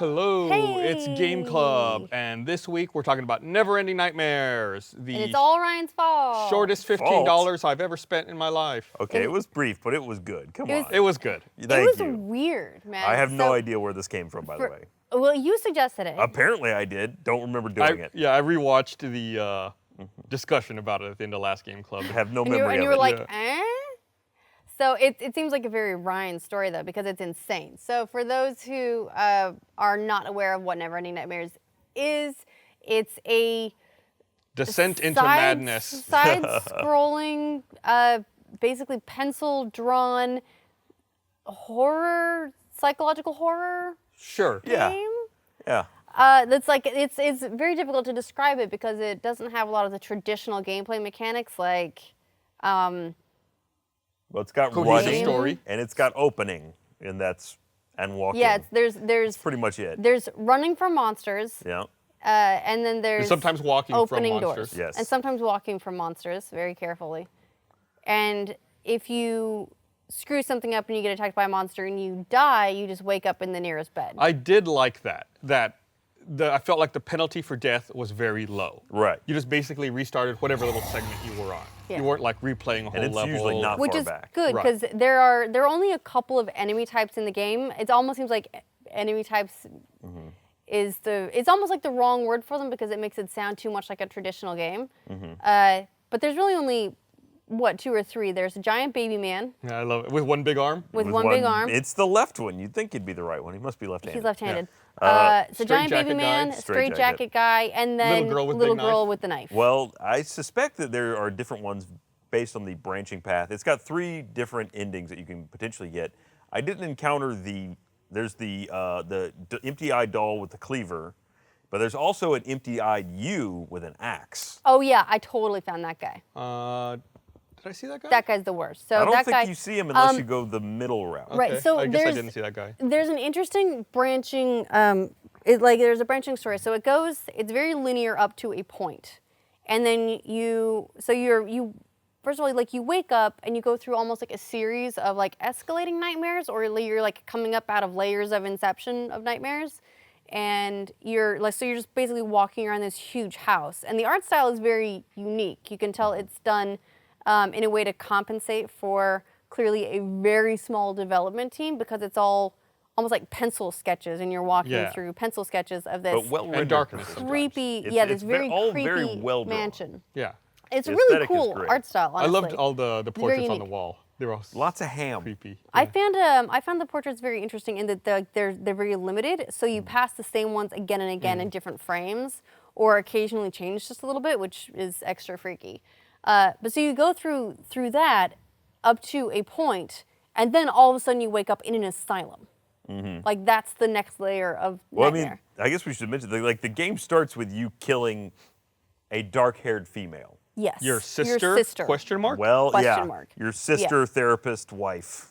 Hello, it's Game Club, Hey. and this week we're talking about Neverending Nightmares, And the it's all Ryan's fault. shortest $15 I've ever spent in my life. Okay, it was brief, but it was good. Come on. It was good. Thank It was you. weird, man. I have no So, idea where this came from, by the way. Well, you suggested it. Apparently I did. Don't remember doing it. Yeah, I rewatched the discussion about it at the end of last Game Club. I have no and memory you of were it. like, eh? So it seems like a very Ryan story, though, because it's insane. So for those who are not aware of what Neverending Nightmares is, it's a Descent into madness. Side-scrolling, basically pencil-drawn horror, psychological horror Sure. Yeah. game. Yeah. That's like it's very difficult to describe it because it doesn't have a lot of the traditional gameplay mechanics like. Well, it's got Cohesive running, story. and it's got opening, and walking. Yeah, there's pretty much it. There's running from monsters. Yeah. And then there's And sometimes walking opening from doors. monsters. Yes. And sometimes walking from monsters very carefully. And if you screw something up and you get attacked by a monster and you die, you just wake up in the nearest bed. I did like that. I felt like the penalty for death was very low. Right. You just basically restarted whatever little segment you were on. Yeah. You weren't like replaying a whole And it's level. usually not Which far is back. good Right. because there are only a couple of enemy types in the game. It almost seems like enemy types it's almost like the wrong word for them because it makes it sound too much like a traditional game. But there's really only two or three. There's a giant baby man Yeah, I love it. With one big arm. with one big arm. It's the left one. You'd think he'd be the right one. He must be left-handed. He's left-handed. straight So giant baby jacket man, guy. straight jacket guy, and then Little girl with little big girl knife. with the knife. Well, I suspect that there are different ones based on the branching path. It's got 3 different endings that you can potentially get. I didn't encounter there's the empty-eyed doll with the cleaver, but there's also an empty-eyed you with an axe. Oh yeah, I totally found that guy. Did I see that guy? That guy's the worst. So I don't that think guy, you see him unless you go the middle route. Right, Okay, so I guess I there's- didn't see that guy. There's an interesting branching. There's a branching story. So it's very linear up to a point, and then you first of all, like you wake up and you go through almost like a series of like escalating nightmares, or you're like coming up out of layers of inception of nightmares, and you're just basically walking around this huge house, and the art style is very unique. You can tell it's done in a way to compensate for clearly a very small development team because it's all almost like pencil sketches, and you're walking through pencil sketches of this But well rendered. And darkness sometimes. creepy, It's- this it's very all creepy very well drawn. mansion. Yeah. It's The really aesthetic is cool great. art style, honestly. I loved all the very portraits on the unique. wall. They were all Lots of ham. creepy. I found the portraits very interesting in that they're very limited, so you pass the same ones again and again in different frames, or occasionally change just a little bit, which is extra freaky. But so you go through that up to a point, and then all of a sudden you wake up in an asylum. Like that's the next layer of Well, nightmare. I guess we should mention the game starts with you killing a dark-haired female. Yes. Your sister? Question mark? Well, Question yeah, mark. your sister, therapist, wife.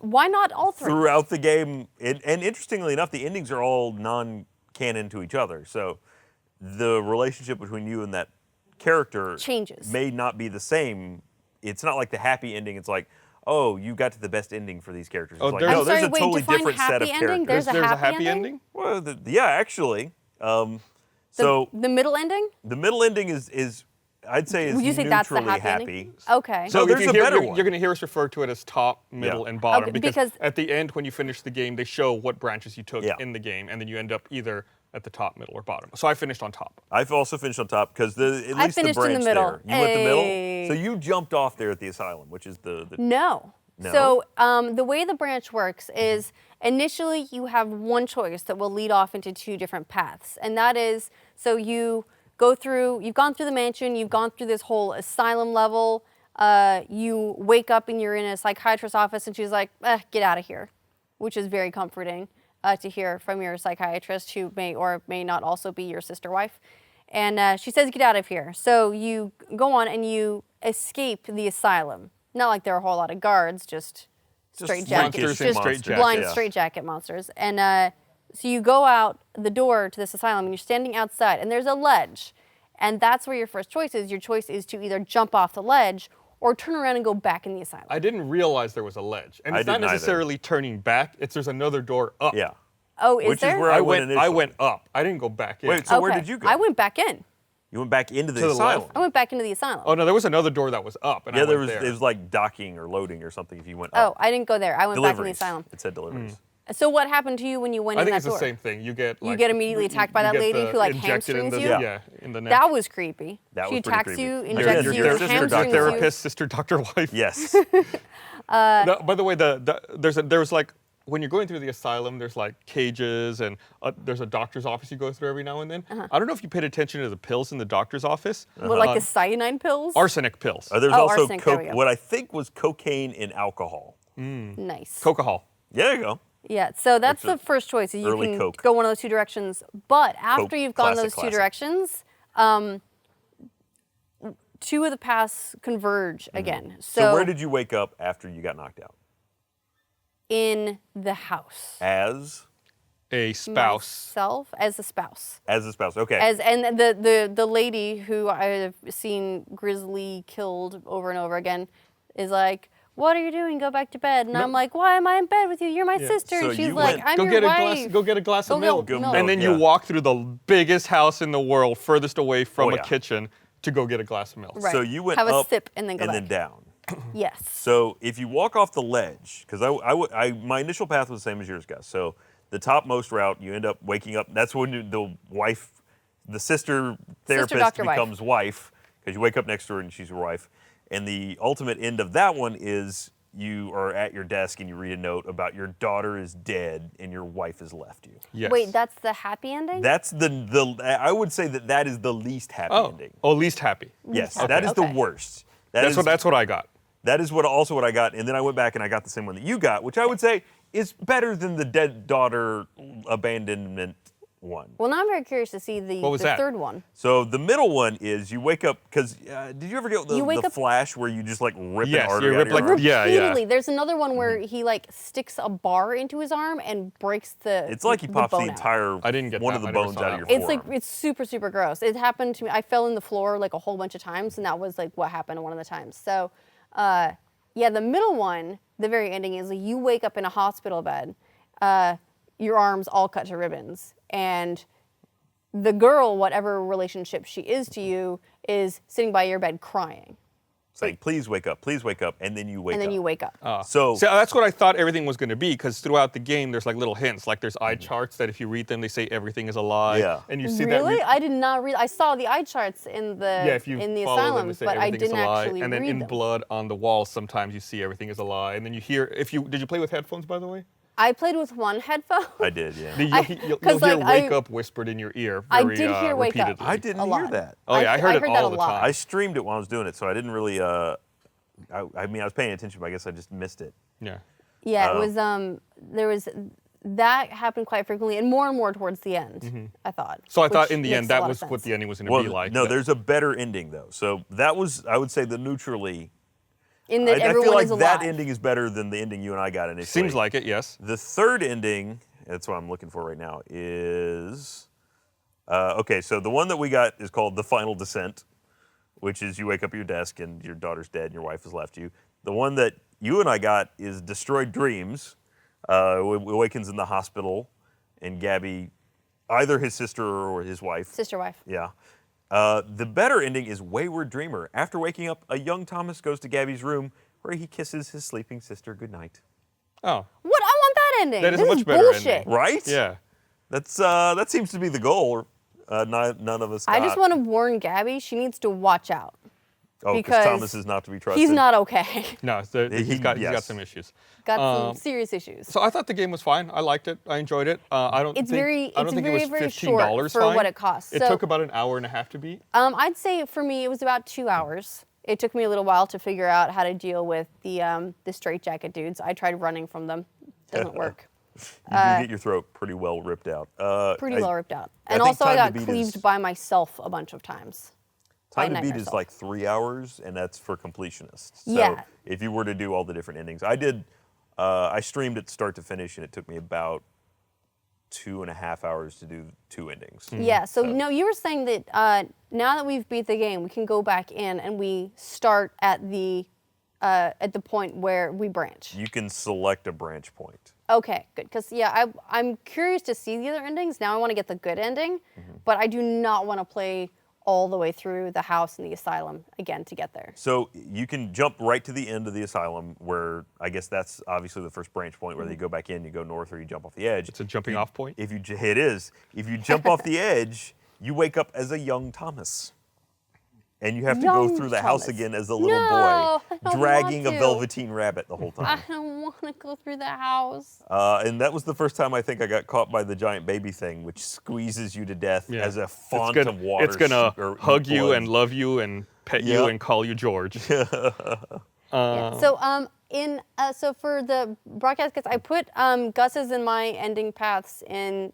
Why not all three? Throughout the game, and interestingly enough, the endings are all non-canon to each other. So the relationship between you and that character Changes. may not be the same. It's not like the happy ending. It's like, oh, you got to the best ending for these characters. It's Oh, like, there's- no, I'm there's sorry, a wait, totally define different set happy of ending? characters. There's a happy ending? Well, yeah, actually. So The middle ending? the middle ending is I'd say is Would you say that's the neutrally happy ending? Okay. So So there's if you a hear, better you're, one. you're going to hear us refer to it as top, middle, Yeah. and bottom Okay, because because- at the end, when you finish the game, they show what branches you took Yeah. in the game, and then you end up either at the top, middle, or bottom. So I finished on top. I've also finished on top because at least I the finished in the branch middle. there. You went the middle. Hey. So you jumped off there at the asylum, which is the No. No? So the way the branch works is initially you have one choice that will lead off into 2 different paths. And that is, so you've gone through the mansion, you've gone through this whole asylum level, you wake up and you're in a psychiatrist's office and she's like, get out of here, which is very comforting to hear from your psychiatrist who may or may not also be your sister wife. And she says, get out of here. So you go on and you escape the asylum. Not like there are a whole lot of guards, just straight jacket, monsters in just straight jackets. blind Yeah. straight jacket monsters. And so you go out the door to this asylum and you're standing outside and there's a ledge. And that's where your first choice is. Your choice is to either jump off the ledge or turn around and go back in the asylum. I didn't realize there was a ledge. And I it's not didn't either. necessarily turning back, there's another door up. yeah. Oh, is which there? is where I went initially. I went up. I didn't go back in. Wait, so where Okay. did you go? I went back in. You went back into the To the asylum. left? I went back into the asylum. Oh no, there was another door that was up, and Yeah, I there went was. there. It was like docking or loading or something. If you went Oh, up. I didn't go there. I went back in the Deliveries. asylum. It said deliveries. So what happened to you when you went I in think that it's door? the same thing. You get You get immediately attacked by you that get lady the who, like, injected in hamstrings the, you? Yeah, in the neck. That was creepy. That she was pretty attacks creepy. you, Your- injects your you, sister hamstrings doctor you. therapist, sister, doctor, wife. Yes. Uh, By the way, there's like when you're going through the asylum, there's like cages and there's a doctor's office you go through every now and then. I don't know if you paid attention to the pills in the doctor's office. What, like the cyanide pills? Arsenic pills. There's Oh, also arsenic, there we go. what I think was cocaine and alcohol. Nice. Coca-Cola. Yeah, there you go. Yeah, so that's That's the first choice. Is you early can Coke. go one of those two directions. But after Coke, you've gone classic, those two classic. directions, two of the paths converge again. So where did you wake up after you got knocked out? In the house. As A spouse. Myself as a spouse. a spouse. Okay. And the lady who I've seen grisly killed over and over again is like, "What are you doing? Go back to bed." And I'm like, "Why am I in bed with you? You're my sister." So and she's you like, went- "I'm Go your get a wife." glass. Go get a glass of Go get milk. milk. And then Yeah. you walk through the biggest house in the world, furthest away from Oh, a yeah. kitchen, to go get a glass of milk. Right. So you went Have a up sip and then go and then back. down. Yes. So if you walk off the ledge, because my initial path was the same as yours, Gus. So the topmost route, you end up waking up. That's when the sister therapist doctor wife. becomes wife, because you wake up next to her and she's your wife. And the ultimate end of that one is you are at your desk and you read a note about your daughter is dead and your wife has left you. Yes. Wait, that's the happy ending? That's the I would say that is the least happy ending. Oh, least happy. Yes, happy, that is okay. the worst. That's what I got. That is what I got, and then I went back and I got the same one that you got, which I would say is better than the dead daughter abandonment one. Well, now I'm very curious to see the What was that? third one. So the middle one is you wake up because did you ever get You wake the up- flash where you just like rip Yes, an artery you out rip of your like- arm? Yeah, Repeatedly. There's another one where he like sticks a bar into his arm and breaks the It's like he pops the bone out. entire I didn't get one that. of the I never bones saw out of that your It's like forearm. it's super super gross. It happened to me. I fell in the floor like a whole bunch of times, and that was like what happened one of the times. So, yeah, the middle one, the very ending is like you wake up in a hospital bed, your arms all cut to ribbons, and the girl, whatever relationship she is to you, is sitting by your bed crying, saying, please wake up, and then you wake and then up. you wake up. So See, that's what I thought everything was going to be, because throughout the game, there's like little hints. Like there's eye charts that if you read them, they say everything is a lie. Yeah. And you see Really? that. I did not read. I saw the eye charts in the Yeah, if you in the follow them, asylum, they say but I everything is didn't a lie. actually And then read in them. blood on the wall, sometimes you see everything is a lie. And then you hear, did you play with headphones, by the way? I played with one headphone. I did, yeah. You'll 'cause, hear like, wake I- up whispered in your ear I very did hear wake up. repeatedly. I didn't A hear lot. that. Oh yeah, I heard it that all a the lot. time. I streamed it while I was doing it, so I didn't really. I mean, I was paying attention, but I guess I just missed it. Yeah. Yeah, it was. There was that happened quite frequently, and more towards the end. I thought. So I thought which in the makes end a that lot of was what sense. the ending was going to Well, be like. no, that- there's a better ending though. So that was, I would say, the neutrally. In that I everyone feel like is alive. that ending is better than the ending you and I got initially. Seems like it, yes. The third ending, that's what I'm looking for right now, is okay. So the one that we got is called The Final Descent, which is you wake up at your desk and your daughter's dead and your wife has left you. The one that you and I got is Destroyed Dreams. Awakens in the hospital, and Gabby, either his sister or his wife. Sister wife. Yeah. The better ending is Wayward Dreamer. After waking up, a young Thomas goes to Gabby's room where he kisses his sleeping sister goodnight. Oh, What? I want that ending. That is a this much better bullshit. ending. Right? yeah. That seems to be the goal. None of us got. I just want to warn Gabby. She needs to watch out. Oh, because Thomas is not to be trusted. He's not okay. No, he's got some issues. Got some serious issues. So I thought the game was fine. I liked it. I enjoyed it. I don't It's think very- I don't it's think very, it was very $15 short for fine. what it costs. It So- took about an hour and a half to beat. I'd say for me it was about 2 hours. It took me a little while to figure out how to deal with the straitjacket dudes. I tried running from them. Doesn't work. You do get your throat pretty well ripped out. Pretty well ripped out. I And think also I Time to got Beat cleaved is- by myself a bunch of times. Time by to Beat Nightmare is Self. like 3 hours, and that's for completionists. So Yeah. if you were to do all the different endings, I did. I streamed it start to finish, and it took me about 2.5 hours to do 2 endings. Yeah, so no, you were saying that now that we've beat the game, we can go back in and we start at the point where we branch. You can select a branch point. Okay, good. Because yeah, I'm curious to see the other endings. Now I want to get the good ending, but I do not want to play all the way through the house and the asylum again to get there. So you can jump right to the end of the asylum, where I guess that's obviously the first branch point, where you go back in, you go north, or you jump off the edge. It's a jumping off point? It is. If you jump off the edge, you wake up as a young Thomas. And you have to go Young through the house Thomas. again as a little No, I boy, don't dragging a want to. velveteen rabbit the whole I time. don't want to go through the house. And that was the first time I think I got caught by the giant baby thing, which squeezes you to death Yeah. as a font of water. It's gonna or hug you blood. and love you and pet you Yep. and call you George. Yeah. So for the broadcast, I put Gus's and my ending paths in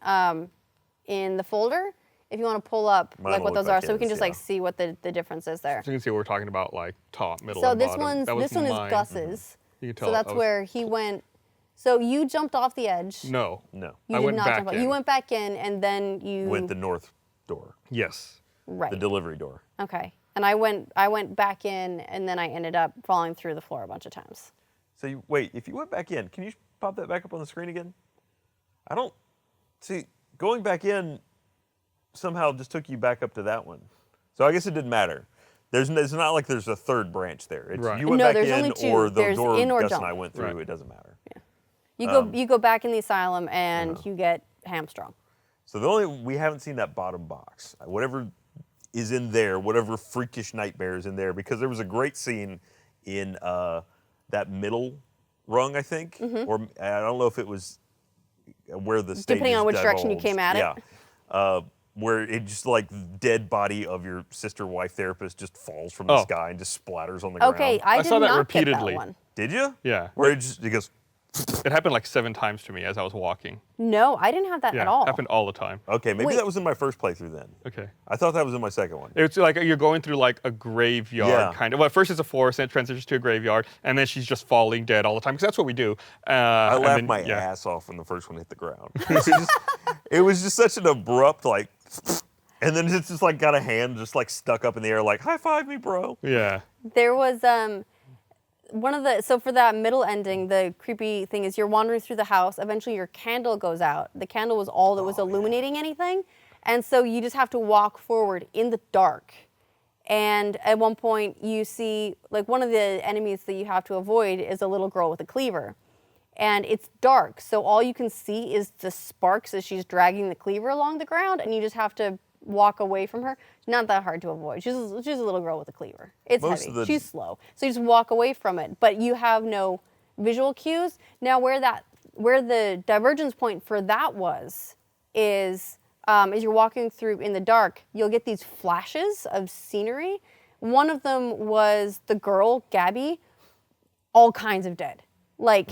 the folder. If you want to pull up Mine like will what look those are, like so we can his, just like see what the difference is there. So you can see what we're talking about, like top, middle, So and this bottom. one's That was this one is mine. Gus's. You can tell So that's I was- where he went. So you jumped off the edge. No. No. You I did went not back jump off. in. You went back in, and then you Went the north door, Yes. right. the delivery door. Okay. And I went back in, and then I ended up falling through the floor a bunch of times. So wait, if you went back in, can you pop that back up on the screen again? I don't see going back in somehow just took you back up to that one. So I guess it didn't matter. It's not like there's a third branch there. It's Right. you went No, back there's in only two. or the There's door in or Gus and jump. I went through. Right. It doesn't matter. You go back in the asylum, and you get hamstrung. So we haven't seen that bottom box. Whatever is in there, whatever freakish nightmare is in there, because there was a great scene in that middle rung, I think, or I don't know if it was where the stage Depending on which direction you divulged. came at it. Yeah. Where it just like dead body of your sister wife therapist just falls from the Oh. sky and just splatters on the ground. Okay, I did saw that not repeatedly. get that one. Did you? Yeah. Where it goes. It happened like 7 times to me as I was walking. No, I didn't have that Yeah, at all. happened all the time. Okay, maybe Wait. that was in my first playthrough then. Okay. I thought that was in my second one. It's like you're going through like a graveyard Yeah. kind of. Well, first it's a forest, then it transitions to a graveyard, and then she's just falling dead all the time because that's what we do. I and laughed then- my yeah. ass off when the first one hit the ground. It was just such an abrupt like, and then it's just like got a hand just like stuck up in the air like high five me, bro. Yeah. There was one of the so for that middle ending, the creepy thing is you're wandering through the house. Eventually, your candle goes out. The candle was all that was illuminating anything, and so you just have to walk forward in the dark. And at one point, you see like one of the enemies that you have to avoid is a little girl with a cleaver, and it's dark, so all you can see is the sparks as she's dragging the cleaver along the ground, and you just have to walk away from her. Not that hard to avoid. She's a little girl with a cleaver. It's Most heavy. of the- She's slow. So you just walk away from it, but you have no visual cues. Now where the divergence point for that was is as you're walking through in the dark, you'll get these flashes of scenery. One of them was the girl, Gabby, all kinds of dead. Like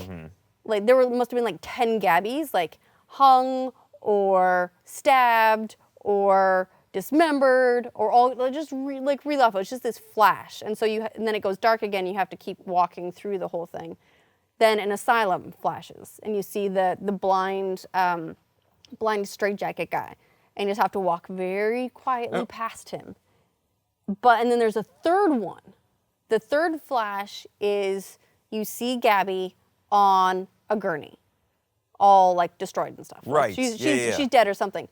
must have been like 10 Gabbies, like hung or stabbed or dismembered or all just really awful. It's just this flash, and so and then it goes dark again. You have to keep walking through the whole thing. Then an asylum flashes, and you see the blind straitjacket guy, and you just have to walk very quietly past him. And then there's a third one. The third flash is you see Gabby on a gurney, all like destroyed and stuff. Right. She's Yeah. she's dead or something.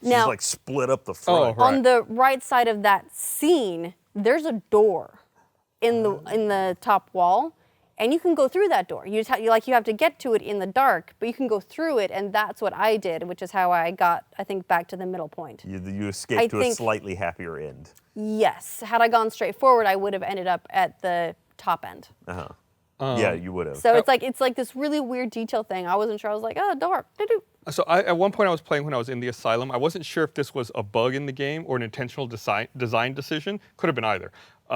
She's Now, like split up the front. Oh, right. on the right side of that scene, there's a door in the top wall, and you can go through that door. You have to get to it in the dark, but you can go through it, and that's what I did, which is how I got, I think, back to the middle point. You escaped to a slightly happier end. Yes, had I gone straight forward, I would have ended up at the top end. Yeah, you would have. So it's like this really weird detail thing. I wasn't sure. I was like, oh, door. Doo-doo. So at one point I was playing when I was in the asylum. I wasn't sure if this was a bug in the game or an intentional design decision. Could have been either.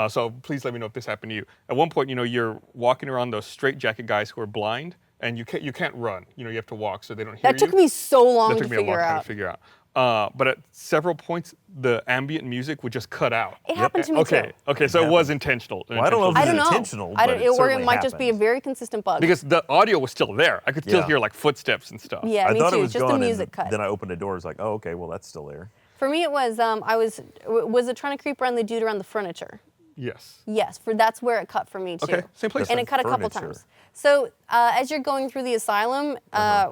So please let me know if this happened to you. At one point, you're walking around those straitjacket guys who are blind, and you can't run. You have to walk so they don't hear you. That took me so long That to took me a long figure time out. to figure out. But at several points, the ambient music would just cut out. It happened to me too. Okay, so it was intentional. Well, I don't know if I it's don't know. intentional, I don't, but it or it certainly might just be a happened. very consistent bug. Because the audio was still there. I could still Yeah. hear like footsteps and stuff. Yeah, I me thought too. it was Just gone, the music and cut. then I opened the door. I was like, oh, okay, well, that's still there. For me, it was was it trying to creep around the dude around the furniture? Yes. Yes, that's where it cut for me too. Okay, same place. And it cut a couple Furniture. times. So as you're going through the asylum,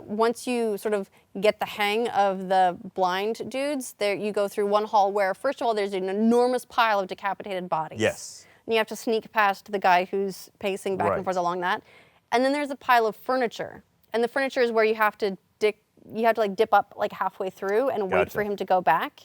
once you sort of get the hang of the blind dudes, there you go through one hall where, first of all, there's an enormous pile of decapitated bodies. Yes. And you have to sneak past the guy who's pacing back Right. and forth along that. And then there's a pile of furniture. And the furniture is where you have to like dip up like halfway through and wait Gotcha. for him to go back.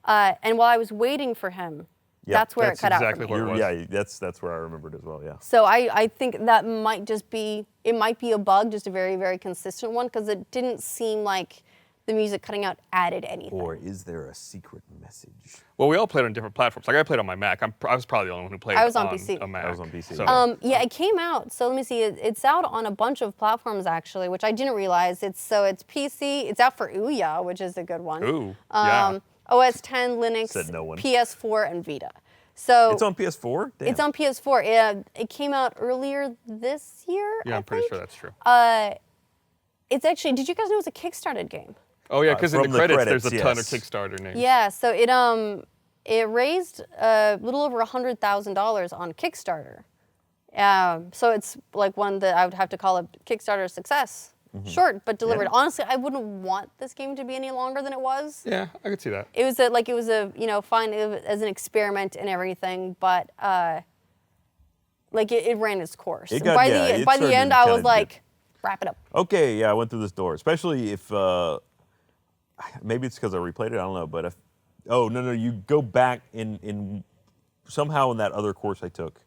And while I was waiting for him, that's where that's it cut exactly out for me. where it was. Yeah, that's where I remembered as well. Yeah. So I think that might just be, it might be a bug, just a very, very consistent one, because it didn't seem like the music cutting out added anything. Or is there a secret message? Well, we all played on different platforms. Like I played on my Mac. I was probably the only one who played I was on PC. a Mac. I was on PC. So, Yeah, it came out. So let me see. It's out on a bunch of platforms actually, which I didn't realize. It's PC. It's out for Ouya, which is a good one. Ooh, yeah. OS 10, Linux, Said no one. PS4, and Vita. So It's on PS4? Damn. It's on PS4. It came out earlier this year. Yeah, I'm pretty sure that's true. It's actually. Did you guys know it's a Kickstarted game? Oh yeah, because in the from the credits, credits, there's a ton of yes. Kickstarter names. Yeah. So it raised a little over $100,000 on Kickstarter. So it's like one that I would have to call a Kickstarter success. Short but delivered. Yeah. Honestly, I wouldn't want this game to be any longer than it was. Yeah, I could see that. It was fine as an experiment and everything, but it ran its course. It got- by yeah, the it by the started end, to I kinda was like, wrap it up. Okay, yeah, I went through this door. Especially if, maybe it's because I replayed it, I don't know. But no, you go back in somehow in that other course I took,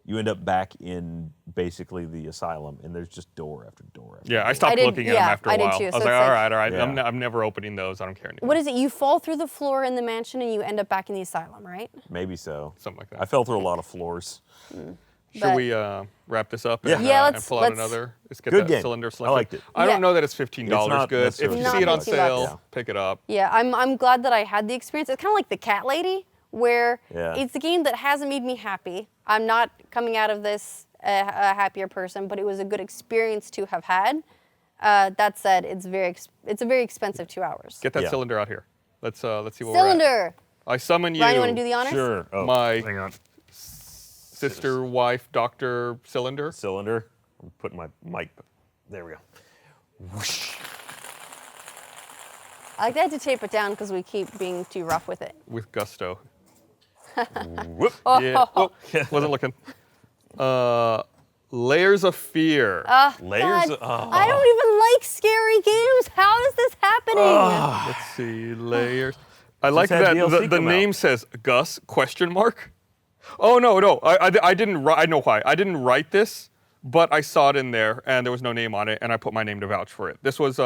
you end up back in basically the asylum, and there's just door after door after Yeah, door. I stopped looking at them after a I did while. too, I so was like, it's all like- right. Yeah. I'm never opening those. I don't care anymore. What is it? You fall through the floor in the mansion and you end up back in the asylum, right? Maybe so. Something like that. I fell through a lot of floors. Should But- we wrap this up Yeah. and, Yeah, and let's- pull out let's- another? Let's get Good that game. cylinder I selected. liked it. I Yeah. don't know that it's $15 not good. If necessarily you Not see it on $15. sale, Yeah. pick it up. Yeah, I'm glad that I had the experience. It's kind of like the Cat Lady, where Yeah. it's a game that hasn't made me happy. I'm not coming out of this a happier person, but it was a good experience to have had. That said, it's a very expensive 2 hours. Get that Yeah. cylinder out here. Let's see what we're at. Cylinder. I summon you. Ryan, you want to do the honors? Sure. Oh, My hang on. sister, wife, Dr. Cylinder. Cylinder. I'm putting my mic. There we go. Whoosh. I like to have to tape it down because we keep being too rough with it. With gusto. Whoop. Yeah. Oh, wasn't looking. Layers of Fear. Layers. God, Oh. I don't even like scary games. How is this happening? Let's see. Layers. I like had that DLC the come name out. says Gus ? Oh no. I didn't write. I know why. I didn't write this, but I saw it in there, and there was no name on it, and I put my name to vouch for it. This was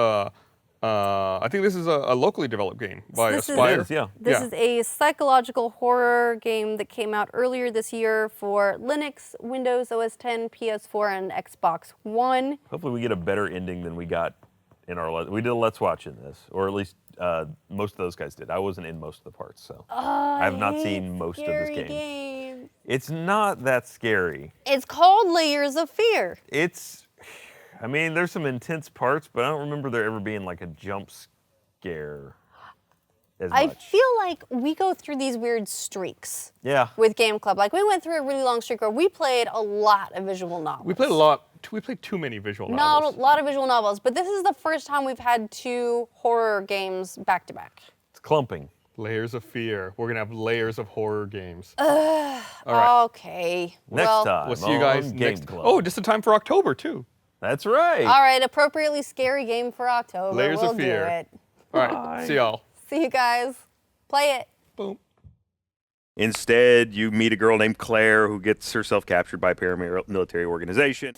I think this is a locally developed game by This is- Aspire. It is, yeah. This Yeah. is a psychological horror game that came out earlier this year for Linux, Windows OS 10, PS4, and Xbox One. Hopefully we get a better ending than we got in our we did a Let's Watch in this, or at least most of those guys did. I wasn't in most of the parts, so I have not seen most of this game. It's not that scary. It's called Layers of Fear. I mean, there's some intense parts, but I don't remember there ever being like a jump scare as I much. feel like we go through these weird streaks Yeah. with Game Club. Like we went through a really long streak where we played a lot of visual novels. We played a lot. We played too many visual novels. A lot of visual novels, but this is the first time we've had 2 horror games back to back. It's clumping. Layers of Fear. We're gonna have layers of horror games. All right. Okay. Next well, time. We'll see you guys on Game next. Club. Oh, just in time for October too. That's right. All right, appropriately scary game for October. Layers we'll of Fear. do it. All right. See y'all. See you guys. Play it. Boom. Instead, you meet a girl named Claire who gets herself captured by a paramilitary organization.